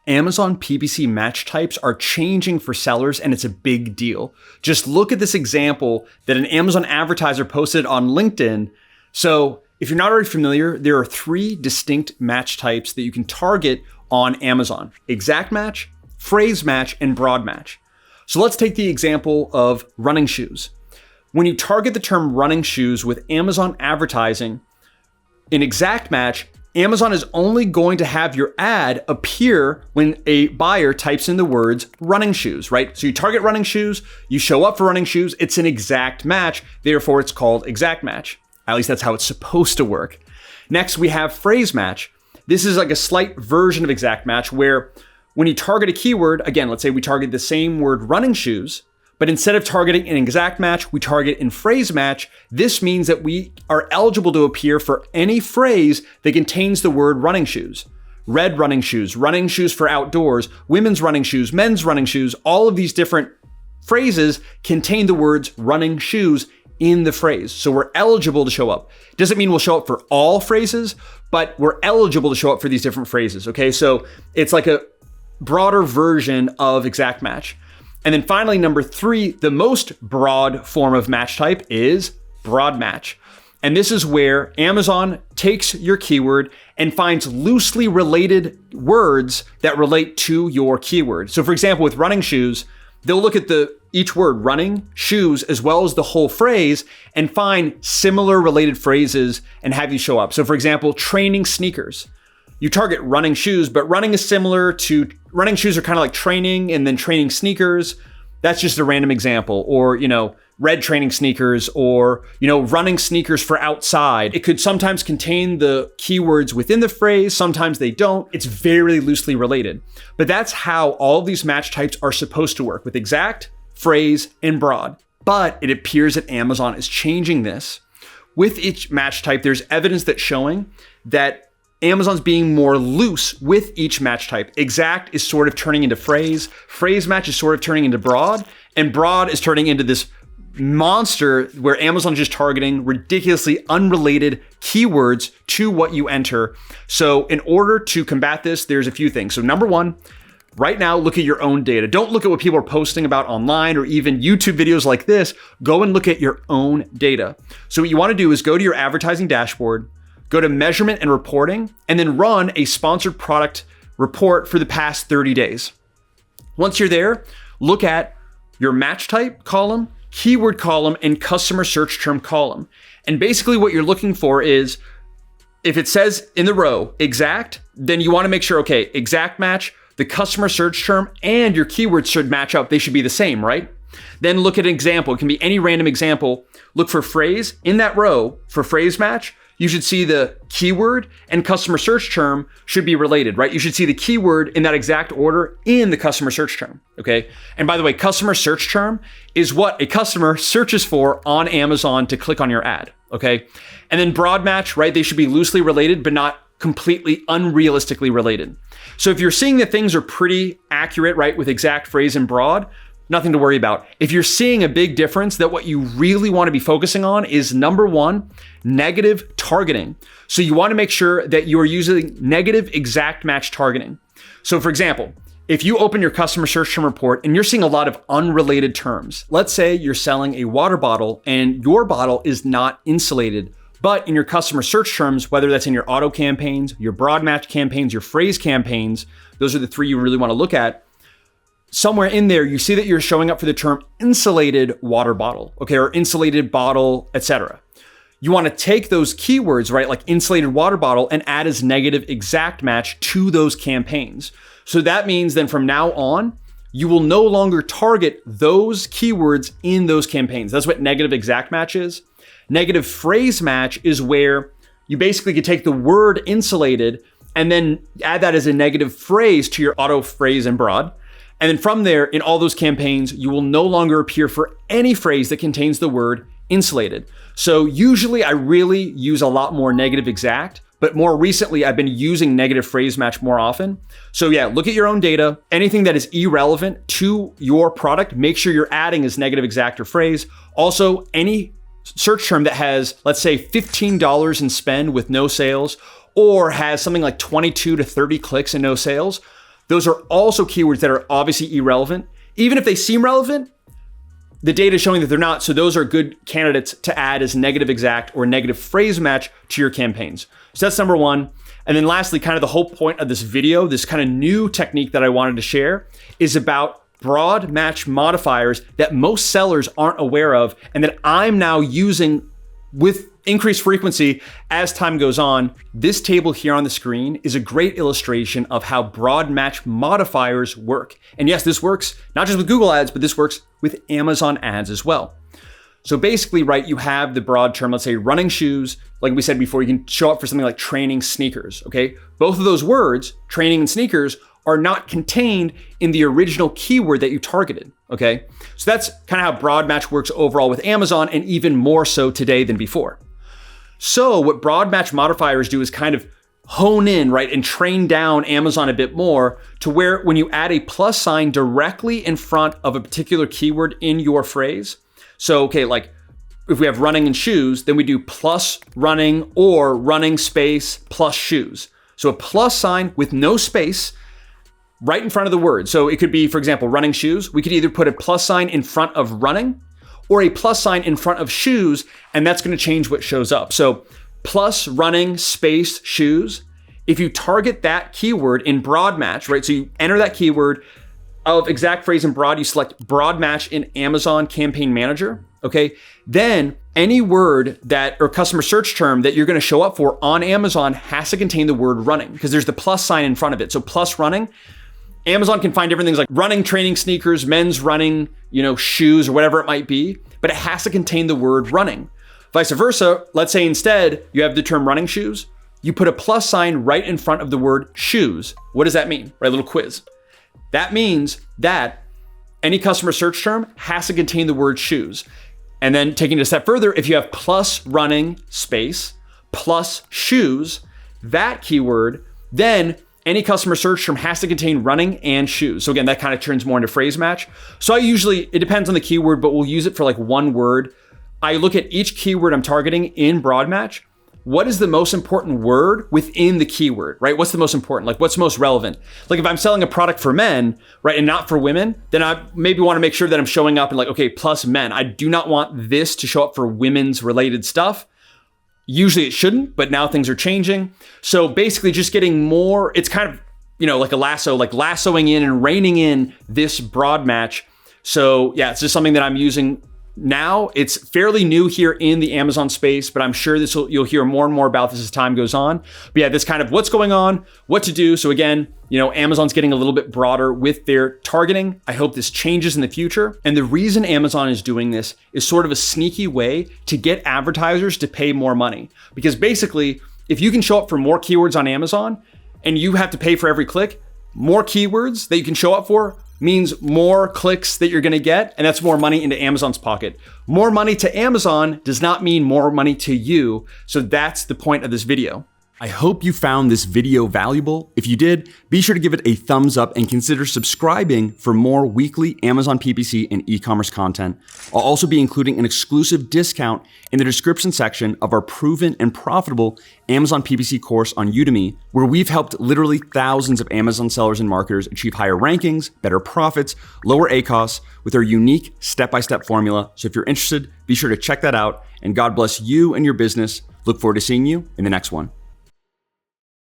Amazon PPC match types are changing for sellers, and it's a big deal. Just look at this example that an Amazon advertiser posted on LinkedIn. So if you're not already familiar, there are 3 distinct match types that you can target on Amazon: exact match, phrase match, and broad match. So let's take the example of running shoes. When you target the term running shoes with Amazon advertising, in exact match, Amazon is only going to have your ad appear when a buyer types in the words running shoes, right? So you target running shoes, you show up for running shoes, it's an exact match, therefore it's called exact match. At least that's how it's supposed to work. Next, we have phrase match. This is like a slight version of exact match where when you target a keyword, again, let's say we target the same word running shoes, but instead of targeting an exact match, we target in phrase match. This means that we are eligible to appear for any phrase that contains the word running shoes. Red running shoes for outdoors, women's running shoes, men's running shoes. All of these different phrases contain the words running shoes in the phrase. So we're eligible to show up. Doesn't mean we'll show up for all phrases, but we're eligible to show up for these different phrases, okay? So it's like a broader version of exact match. And then finally, number 3, the most broad form of match type is broad match. And this is where Amazon takes your keyword and finds loosely related words that relate to your keyword. So for example, with running shoes, they'll look at each word running, shoes, as well as the whole phrase and find similar related phrases and have you show up. So for example, training sneakers. You target running shoes, but running is similar to running shoes are kind of like training, and then training sneakers. That's just a random example. Or, red training sneakers, or, running sneakers for outside. It could sometimes contain the keywords within the phrase. Sometimes they don't. It's very loosely related. But that's how all of these match types are supposed to work, with exact, phrase, and broad. But it appears that Amazon is changing this. With each match type, there's evidence that's showing that Amazon's being more loose with each match type. Exact is sort of turning into phrase match is sort of turning into broad, and broad is turning into this monster where Amazon's just targeting ridiculously unrelated keywords to what you enter. So in order to combat this, there's a few things. So number 1, right now, look at your own data. Don't look at what people are posting about online or even YouTube videos like this. Go and look at your own data. So what you want to do is go to your advertising dashboard, go to measurement and reporting, and then run a sponsored product report for the past 30 days. Once you're there, look at your match type column, keyword column, and customer search term column. And basically what you're looking for is, if it says in the row exact, then you want to make sure, okay, exact match, the customer search term and your keywords should match up. They should be the same, right? Then look at an example. It can be any random example. Look for phrase in that row for phrase match. You should see the keyword and customer search term should be related, right? You should see the keyword in that exact order in the customer search term, okay? And by the way, customer search term is what a customer searches for on Amazon to click on your ad, okay? And then broad match, right? They should be loosely related, but not completely unrealistically related. So if you're seeing that things are pretty accurate, right, with exact, phrase, and broad, nothing to worry about. If you're seeing a big difference, that what you really want to be focusing on is number 1, negative targeting. So you want to make sure that you are using negative exact match targeting. So for example, if you open your customer search term report and you're seeing a lot of unrelated terms, let's say you're selling a water bottle and your bottle is not insulated, but in your customer search terms, whether that's in your auto campaigns, your broad match campaigns, your phrase campaigns, those are the 3 you really want to look at. Somewhere in there, you see that you're showing up for the term insulated water bottle, okay, or insulated bottle, etc. You want to take those keywords, right, like insulated water bottle, and add as negative exact match to those campaigns. So that means then from now on, you will no longer target those keywords in those campaigns. That's what negative exact match is. Negative phrase match is where you basically could take the word insulated and then add that as a negative phrase to your auto, phrase, and broad. And then from there, in all those campaigns, you will no longer appear for any phrase that contains the word insulated. So usually I really use a lot more negative exact, but more recently I've been using negative phrase match more often. So yeah, look at your own data. Anything that is irrelevant to your product, make sure you're adding as negative exact or phrase. Also, any search term that has, let's say, $15 in spend with no sales, or has something like 22 to 30 clicks and no sales, those are also keywords that are obviously irrelevant. Even if they seem relevant, the data is showing that they're not. So those are good candidates to add as negative exact or negative phrase match to your campaigns. So that's number one. And then lastly, kind of the whole point of this video, this kind of new technique that I wanted to share is about broad match modifiers that most sellers aren't aware of and that I'm now using with increased frequency as time goes on. This table here on the screen is a great illustration of how broad match modifiers work. And yes, this works not just with Google ads, but this works with Amazon ads as well. So basically, right, you have the broad term, let's say running shoes. Like we said before, you can show up for something like training sneakers, okay? Both of those words, training and sneakers, are not contained in the original keyword that you targeted, okay? So that's kind of how broad match works overall with Amazon, and even more so today than before. So what broad match modifiers do is kind of hone in, right, and train down Amazon a bit more to where when you add a plus sign directly in front of a particular keyword in your phrase. So, okay, like if we have running and shoes, then we do plus running or running space plus shoes. So a plus sign with no space right in front of the word. So it could be, for example, running shoes. We could either put a plus sign in front of running or a plus sign in front of shoes, and that's going to change what shows up. So plus running space shoes. If you target that keyword in broad match, right? So you enter that keyword of exact phrase in broad, you select broad match in Amazon Campaign Manager, okay? Then any word that or customer search term that you're going to show up for on Amazon has to contain the word running because there's the plus sign in front of it. So plus running, Amazon can find different things like running, training sneakers, men's running, shoes or whatever it might be, but it has to contain the word running. Vice versa, let's say instead you have the term running shoes, you put a plus sign right in front of the word shoes. What does that mean? Right, a little quiz. That means that any customer search term has to contain the word shoes. And then taking it a step further, if you have plus running space plus shoes, that keyword, then any customer search term has to contain running and shoes. So again, that kind of turns more into phrase match. So it depends on the keyword, but we'll use it for like one word. I look at each keyword I'm targeting in broad match. What is the most important word within the keyword, right? What's the most important? Like what's most relevant? Like if I'm selling a product for men, right, and not for women, then I maybe want to make sure that I'm showing up and like, okay, plus men. I do not want this to show up for women's related stuff. Usually it shouldn't, but now things are changing. So basically just getting more, it's kind of, like a lasso, like lassoing in and reining in this broad match. So yeah, it's just something that I'm using now. It's fairly new here in the Amazon space, but I'm sure you'll hear more and more about this as time goes on. But yeah, this kind of what's going on, what to do. So again, Amazon's getting a little bit broader with their targeting. I hope this changes in the future. And the reason Amazon is doing this is sort of a sneaky way to get advertisers to pay more money. Because basically, if you can show up for more keywords on Amazon and you have to pay for every click, more keywords that you can show up for means more clicks that you're going to get, and that's more money into Amazon's pocket. More money to Amazon does not mean more money to you. So that's the point of this video. I hope you found this video valuable. If you did, be sure to give it a thumbs up and consider subscribing for more weekly Amazon PPC and e-commerce content. I'll also be including an exclusive discount in the description section of our proven and profitable Amazon PPC course on Udemy, where we've helped literally thousands of Amazon sellers and marketers achieve higher rankings, better profits, lower ACoS with our unique step-by-step formula. So if you're interested, be sure to check that out, and God bless you and your business. Look forward to seeing you in the next one.